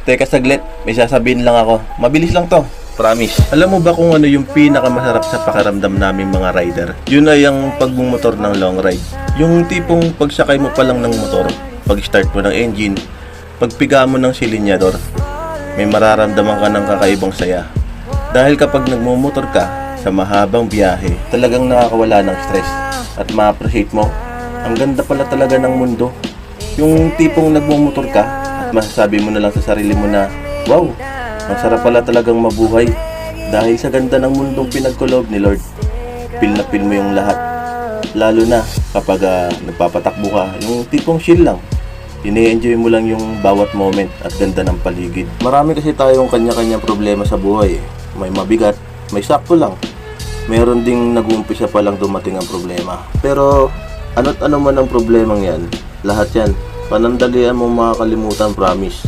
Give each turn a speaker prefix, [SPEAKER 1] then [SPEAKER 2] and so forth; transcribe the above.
[SPEAKER 1] Teka saglit, may sasabihin lang ako. Mabilis lang to, promise. Alam mo ba kung ano yung pinakamasarap sa pakiramdam naming mga rider? Yun ay ang pagmumotor ng long ride. Yung tipong pagsakay mo pa lang ng motor, pag-start mo ng engine, pagpiga mo ng silinyador, may mararamdaman ka ng kakaibang saya. Dahil kapag nagmumotor ka sa mahabang biyahe, talagang nakakawala ng stress at ma-appreciate mo. Ang ganda pala talaga ng mundo. Yung tipong nagmumotor ka at masasabi mo na lang sa sarili mo na, wow, ang sarap pala talagang mabuhay dahil sa ganda ng mundong pinagkulob ni Lord. Feel na feel mo yung lahat. Lalo na kapag nagpapatakbo ka, yung tipong chill lang. Ini-enjoy mo lang yung bawat moment at ganda ng paligid. Marami kasi tayong kanya-kanyang problema sa buhay. May mabigat, may sakto lang. Meron ding nag-uumpisa pa lang dumating ang problema. Pero ano't ano man ang problemang yan, lahat yan, panandalian mo makakalimutan, promise.